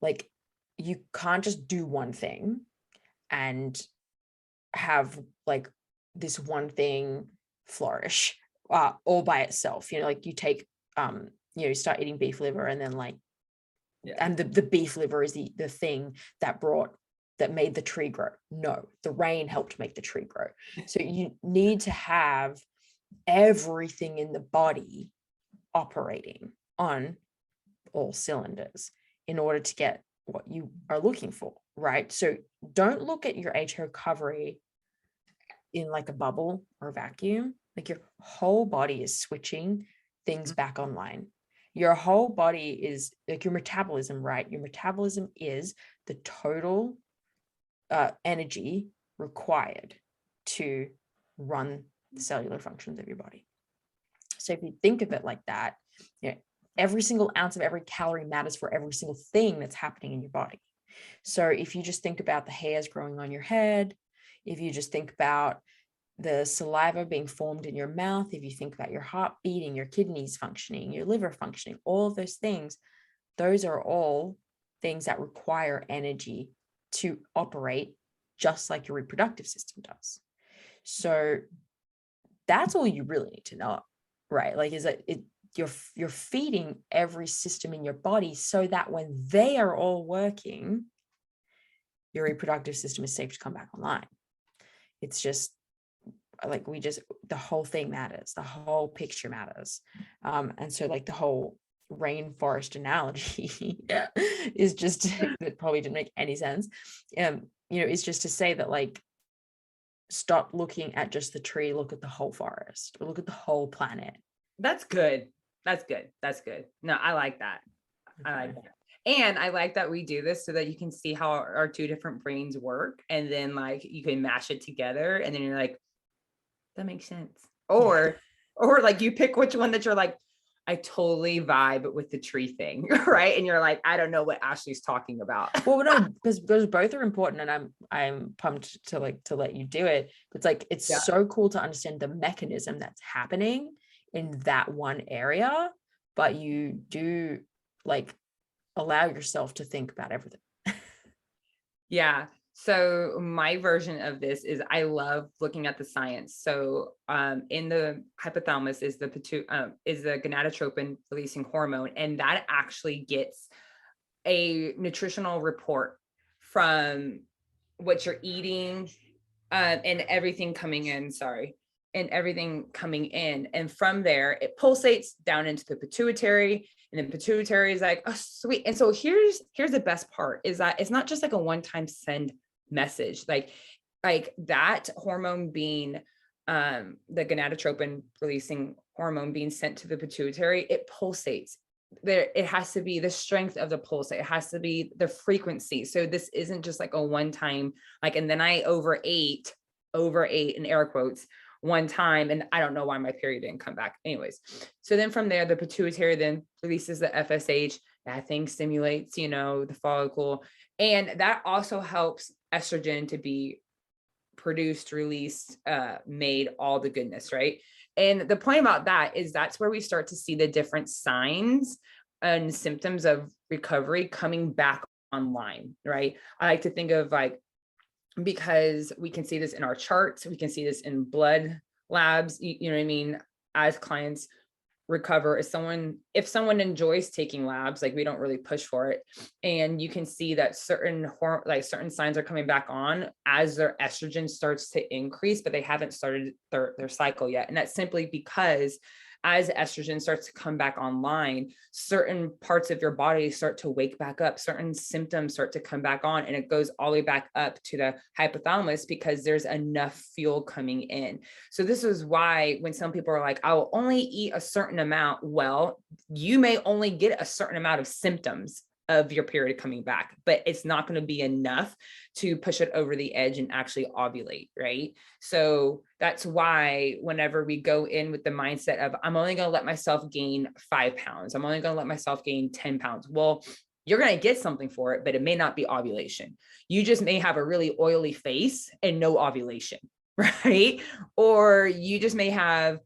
Like you can't just do one thing and have like this one thing flourish all by itself. Like you take start eating beef liver and then like, yeah. and the beef liver is the thing that made the tree grow. No, the rain helped make the tree grow. So you need to have everything in the body operating on all cylinders in order to get what you are looking for, right? So don't look at your HO recovery in like a bubble or a vacuum. Like your whole body is switching things back online. Your whole body is like your metabolism, right? Your metabolism is the total energy required to run the cellular functions of your body. So if you think of it like that, every single ounce of every calorie matters for every single thing that's happening in your body. So if you just think about the hairs growing on your head, if you just think about the saliva being formed in your mouth, if you think about your heart beating, your kidneys functioning, your liver functioning, all of those things, those are all things that require energy to operate just like your reproductive system does. So that's all you really need to know, right? Like, is that you're feeding every system in your body so that when they are all working, your reproductive system is safe to come back online. It's just like the whole thing matters, the whole picture matters. And so like the whole rainforest analogy is just that probably didn't make any sense. Is just to say that like stop looking at just the tree, look at the whole forest, or look at the whole planet. That's good. That's good. That's good. No, I like that. I like that. And I like that we do this so that you can see how our two different brains work. And then like you can mash it together and then you're like, that makes sense. Or like you pick which one that you're like, I totally vibe with the tree thing, right? And you're like, I don't know what Ashley's talking about. Well, no, because those both are important, and I'm pumped to let you do it. It's like it's Yeah. so cool to understand the mechanism that's happening in that one area, but you do like allow yourself to think about everything. Yeah. So my version of this is I love looking at the science. So in the hypothalamus is the gonadotropin releasing hormone, and that actually gets a nutritional report from what you're eating and everything coming in. And everything coming in, and from there it pulsates down into the pituitary, and the pituitary is like, oh sweet. And so here's the best part is that it's not just like a one-time send message, like that hormone being the gonadotropin releasing hormone being sent to the pituitary, it pulsates there, it has to be the strength of the pulse. It has to be the frequency. So this isn't just like a one time, like, and then I overate in air quotes one time. And I don't know why my period didn't come back. Anyways. So then from there, the pituitary then releases the FSH. That thing stimulates, the follicle. And that also helps estrogen to be produced, released, made, all the goodness, right? And the point about that is that's where we start to see the different signs and symptoms of recovery coming back online, right? I like to think of like, because we can see this in our charts, we can see this in blood labs, you know what I mean? As clients recover, if someone enjoys taking labs, like we don't really push for it, and you can see that certain signs are coming back on as their estrogen starts to increase, but they haven't started their cycle yet. And that's simply because as estrogen starts to come back online, certain parts of your body start to wake back up, certain symptoms start to come back on, and it goes all the way back up to the hypothalamus because there's enough fuel coming in. So this is why when some people are like, I will only eat a certain amount, well, you may only get a certain amount of symptoms of your period coming back, but it's not going to be enough to push it over the edge and actually ovulate, right? So that's why whenever we go in with the mindset of, I'm only going to let myself gain 5 pounds, I'm only going to let myself gain 10 pounds. Well, you're going to get something for it, but it may not be ovulation. You just may have a really oily face and no ovulation, right? Or you just may have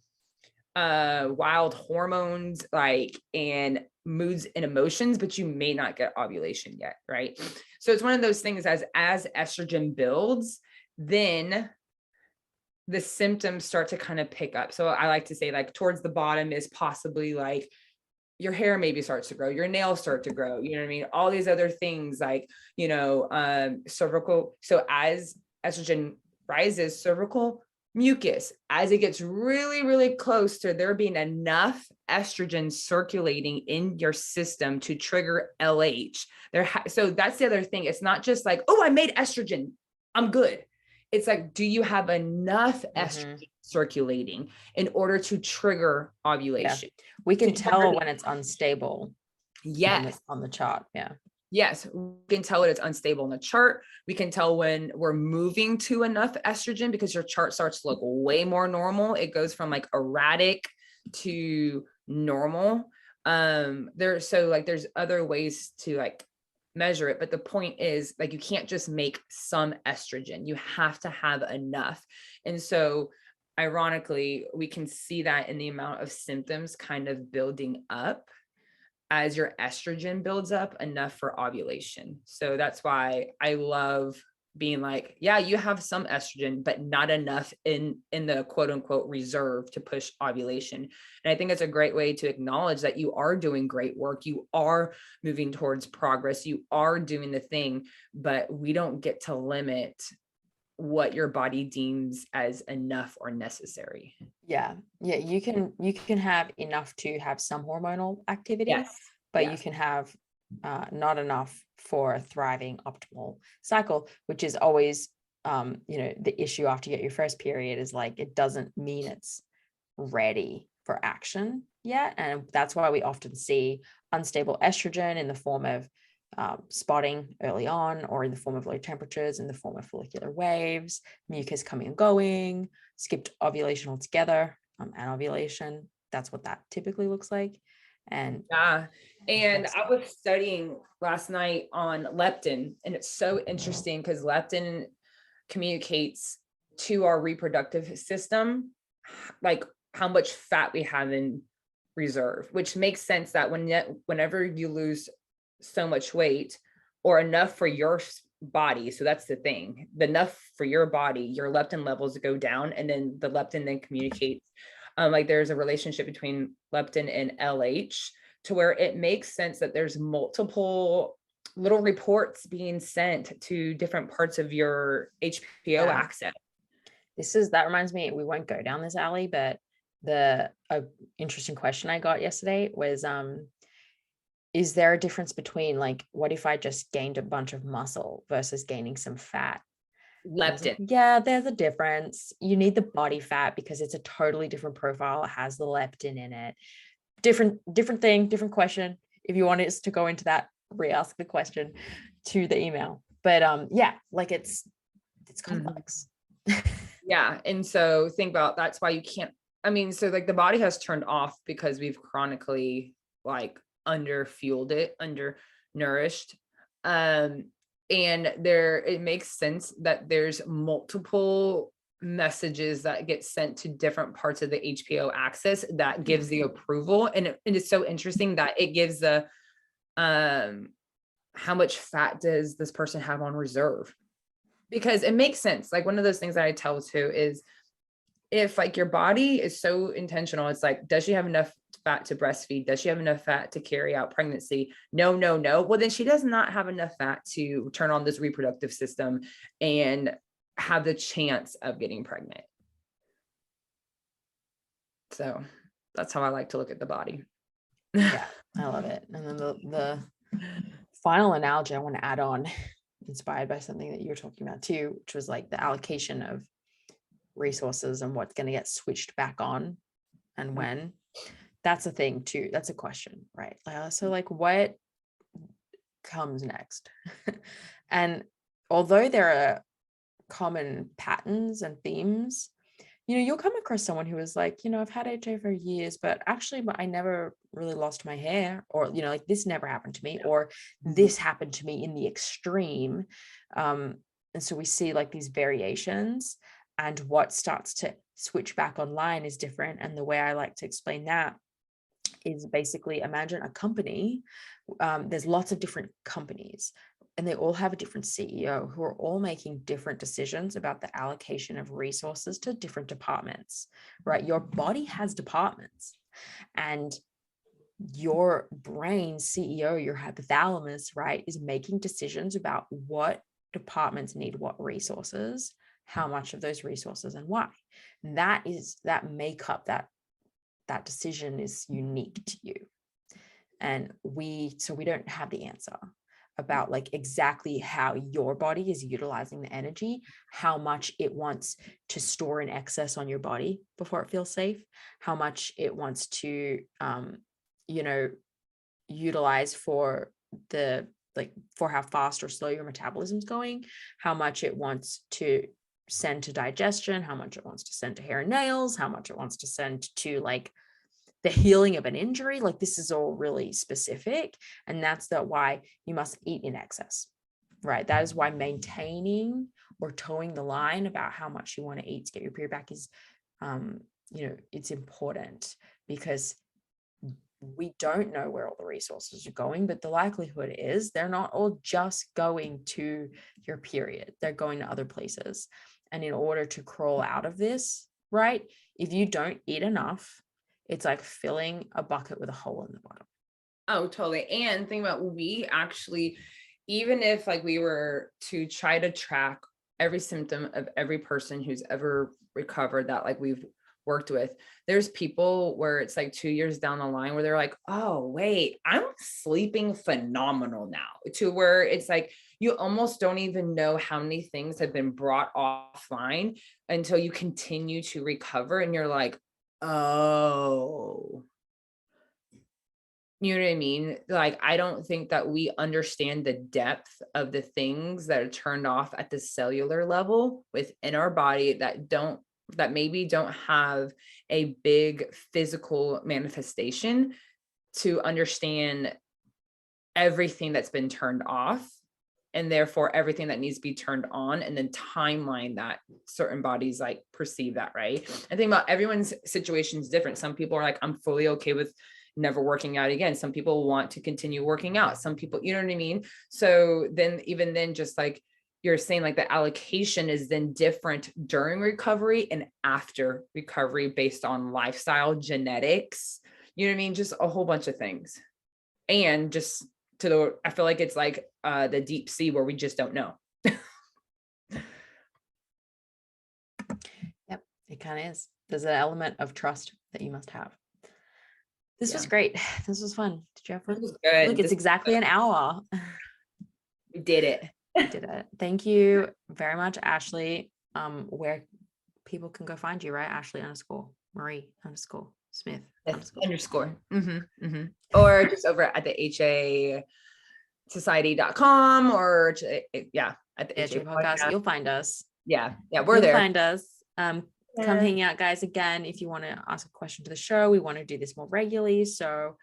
wild hormones, like, and moods and emotions, but you may not get ovulation yet, right? So it's one of those things, as estrogen builds, then the symptoms start to kind of pick up. So I like to say, like, towards the bottom is possibly like your hair maybe starts to grow, your nails start to grow, you know what I mean? All these other things, like, cervical. So as estrogen rises, cervical mucus, as it gets really, really close to there being enough estrogen circulating in your system to trigger LH. So that's the other thing. It's not just like, oh, I made estrogen, I'm good. It's like, do you have enough estrogen circulating in order to trigger ovulation? Yeah. We can tell when it's unstable. Yes. On the chart. Yeah. Yes, we can tell when it's unstable in the chart. We can tell when we're moving to enough estrogen because your chart starts to look way more normal. It goes from like erratic to normal. There's other ways to like measure it, but the point is, like, you can't just make some estrogen. You have to have enough. And so ironically, we can see that in the amount of symptoms kind of building up as your estrogen builds up enough for ovulation. So that's why I love being like, yeah, you have some estrogen, but not enough in the quote unquote reserve to push ovulation. And I think it's a great way to acknowledge that you are doing great work. You are moving towards progress. You are doing the thing, but we don't get to limit what your body deems as enough or necessary. Yeah. You can have enough to have some hormonal activity, yes, but you can have not enough for a thriving optimal cycle, which is always the issue after you get your first period is like, it doesn't mean it's ready for action yet. And that's why we often see unstable estrogen in the form of spotting early on, or in the form of low temperatures, in the form of follicular waves, mucus coming and going, skipped ovulation altogether, and ovulation. That's what that typically looks like. And I was studying last night on leptin, and it's so interesting because leptin communicates to our reproductive system, like how much fat we have in reserve, which makes sense that whenever you lose so much weight, or enough for your body. So that's the thing, enough for your body, your leptin levels go down, and then the leptin then communicates. Like there's a relationship between leptin and LH, to where it makes sense that there's multiple little reports being sent to different parts of your HPO axis. That reminds me, we won't go down this alley, but the interesting question I got yesterday was, is there a difference between, like, what if I just gained a bunch of muscle versus gaining some fat? Leptin. Yeah, there's a difference. You need the body fat because it's a totally different profile. It has the leptin in it. different thing, different question. If you want us to go into that, re-ask the question to the email. But yeah, like it's complex. Yeah. And so think about, that's why you can't, I mean, so like the body has turned off because we've chronically like underfueled it, undernourished. And it makes sense that there's multiple messages that get sent to different parts of the HPO axis that gives the approval. And it's so interesting that it gives the, how much fat does this person have on reserve? Because it makes sense. Like one of those things that I tell too is, if like your body is so intentional, it's like, does she have enough fat to breastfeed? Does she have enough fat to carry out pregnancy? No, no, no. Well, then she does not have enough fat to turn on this reproductive system and have the chance of getting pregnant. So that's how I like to look at the body. Yeah, I love it. And then the final analogy I want to add on, inspired by something that you were talking about too, which was like the allocation of resources and what's going to get switched back on and when. That's a thing too. That's a question, right? So like what comes next? And although there are common patterns and themes, you'll come across someone who is like, I've had HA for years, but I never really lost my hair, or, like this never happened to me, or this happened to me in the extreme. And so we see like these variations, and what starts to switch back online is different. And the way I like to explain that is basically, imagine a company. There's lots of different companies, and they all have a different CEO who are all making different decisions about the allocation of resources to different departments, right? Your body has departments, and your brain CEO, your hypothalamus, right, is making decisions about what departments need what resources, how much of those resources, and why. That makeup, that decision is unique to you. And we don't have the answer about like exactly how your body is utilizing the energy, how much it wants to store in excess on your body before it feels safe, how much it wants to utilize for how fast or slow your metabolism's going, how much it wants to send to digestion, how much it wants to send to hair and nails, how much it wants to send to like the healing of an injury. Like this is all really specific, and that's why you must eat in excess, right? That is why maintaining or towing the line about how much you want to eat to get your period back is it's important, because we don't know where all the resources are going, but the likelihood is they're not all just going to your period. They're going to other places. And in order to crawl out of this, right, if you don't eat enough, it's like filling a bucket with a hole in the bottom. Oh, totally. And think about, we actually, even if like we were to try to track every symptom of every person who's ever recovered that like we've worked with, there's people where it's like 2 years down the line where they're like, oh wait, I'm sleeping phenomenal now, to where it's like you almost don't even know how many things have been brought offline until you continue to recover, and you're like, oh, you know what I mean? Like, I don't think that we understand the depth of the things that are turned off at the cellular level within our body that maybe don't have a big physical manifestation, to understand everything that's been turned off, and therefore everything that needs to be turned on, and then timeline that certain bodies like perceive that, right? I think about everyone's situation is different. Some people are like, I'm fully okay with never working out again. Some people want to continue working out. Some people, you know what I mean? So then, even then, just like you're saying, like the allocation is then different during recovery and after recovery based on lifestyle, genetics, you know what I mean? Just a whole bunch of things. And just I feel like it's like the deep sea where we just don't know. Yep, it kind of is. There's an element of trust that you must have. This was great. This was fun. Did you have fun? This was good. Look, it's exactly an hour. We did it. We did it. Thank you very much, Ashley. Where people can go find you, right? Ashley_Marie_. Smith That's underscore. _ or just over at the HA society.com or at the HA podcast. You'll find us. Yeah, we're there. Find us. Come hang out, guys. Again, if you want to ask a question to the show, we want to do this more regularly, so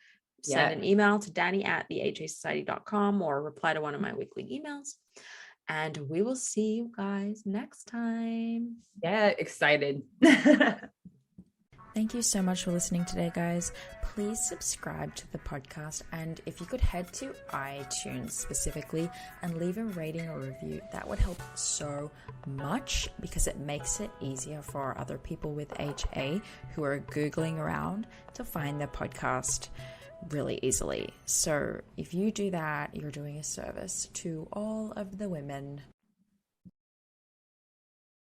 send an email to danny@thehasociety.com or reply to one of my weekly emails, and we will see you guys next time. Excited. Thank you so much for listening today, guys. Please subscribe to the podcast, and if you could head to iTunes specifically and leave a rating or review, that would help so much because it makes it easier for other people with HA who are Googling around to find the podcast really easily. So if you do that, you're doing a service to all of the women